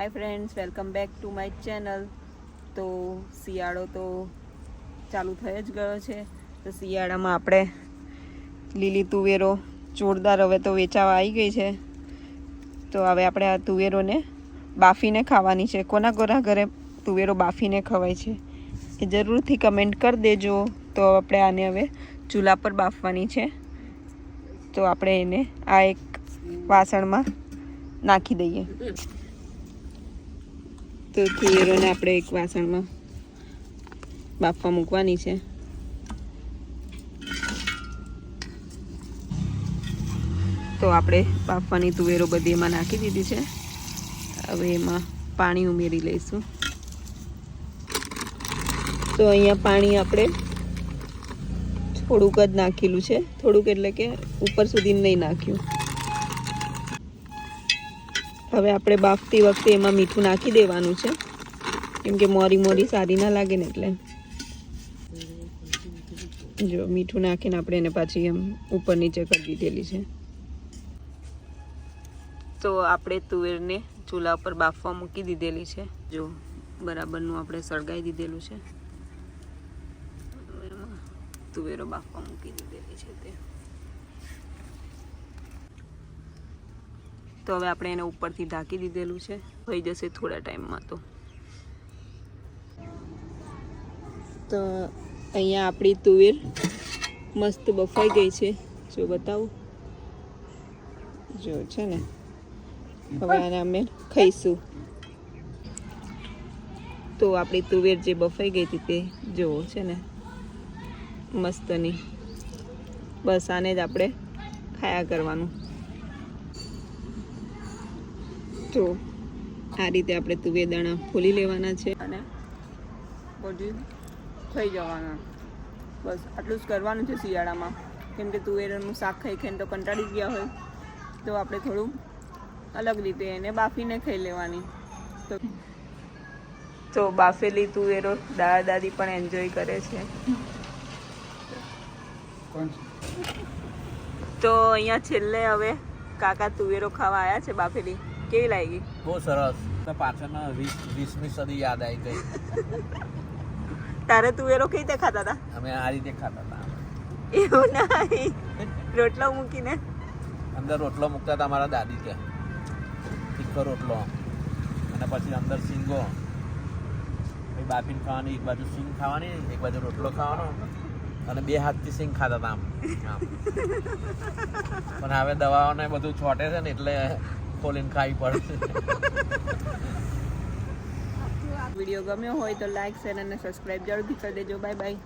Hi friends, welcome back to my channel. તો શિયાળો તો ચાલુ થઈ જ ગયો છે. તો શિયાળામાં આપણે લીલી તુવેરો જોરદાર હવે તો વેચાવા આવી ગઈ છે. તો હવે આપણે આ તુવેરોને બાફીને ખાવાની છે. કોના કોના ઘરે તુવેરો બાફીને ખવાય છે એ જરૂરથી કમેન્ટ કરી દેજો. તો આપણે આને હવે ચૂલા પર બાફવાની છે. તો આપણે એને આ એક વાસણમાં નાખી દઈએ. તો તુવેરોને આપણે એક વાસણમાં બાફવા મૂકવાની છે. તો આપણે બાફવાની તુવેરો બધી એમાં નાખી દીધી છે. હવે એમાં પાણી ઉમેરી લઈશું. તો અહીંયા પાણી આપણે થોડુંક જ નાખેલું છે. થોડુંક એટલે કે ઉપર સુધી નહીં નાખ્યું. હવે આપણે બાફતી વખતે એમાં મીઠું નાખી દેવાનું છે, કેમ કે મોરી સારી ના લાગે ને એટલે. જો મીઠું નાખીને આપણે એને પાછી એમ ઉપર નીચે કરી દીધેલી છે. તો આપણે તુવેરને ચૂલા પર બાફવા મૂકી દીધેલી છે. જો બરાબરનું આપણે સળગાવી દીધેલું છે. તુવેરો બાફવા મૂકી દીધેલી છે તે. તો હવે આપણે એને ઉપરથી ઢાંકી દીધેલું છે. થઈ જશે થોડા ટાઈમમાં. તો અહીંયા આપણી તુવેર મસ્ત બફાઈ ગઈ છે. જો બતાવું, જો છે ને. હવે આને અમે ખાઈશું. તો આપણી તુવેર જે બફાઈ ગઈ હતી તે જો છે ને મસ્તની. બસ આને જ આપણે ખાયા કરવાનું. તો આ રીતે આપણે તુવેર દાણા ફોલી લેવાના છે અને બધું થઈ જવાના. બસ આટલું જ કરવાનું છે શિયાળામાં, કેમ કે તુવેરનું શાક ખાઈ ખાઈને તો કંટાળી ગયા હોય. તો આપણે થોડું અલગ રીતે એને બાફીને ખાઈ લેવાની. તો બાફેલી તુવેરો દાદા દાદી પણ એન્જોય કરે છે. તો અહીંયા છેલ્લે હવે કાકા તુવેરો ખાવા આવ્યા છે બાફેલી. કેવી લાગી? બહુ સરસ. પાછળના 20મી સદી યાદ આવી ગઈ. તારે તુવેરો કઈ રીતે ખાતા હતા? અમે આ રીતે ખાતા હતા. એવું નહીં, રોટલો મૂકીને અંદર રોટલો મૂકતા હતા મારા દાદી ત્યાં. તીખો રોટલો અને પછી અંદર શીંગો બાફીને ખાવાની. એક બાજુ શીંગ ખાવાની, એક બાજુ રોટલો ખાવાનો અને બે હાથથી શીંગ ખાતા હતા આમ. પણ હવે દવાઓને બધું છોટે છે ને એટલે ખોલીને ખાવી પડે. વિડીયો ગમ્યો હોય તો લાઈક, શેર અને સબસ્ક્રાઈબ જરૂરથી કરી દેજો. Bye bye.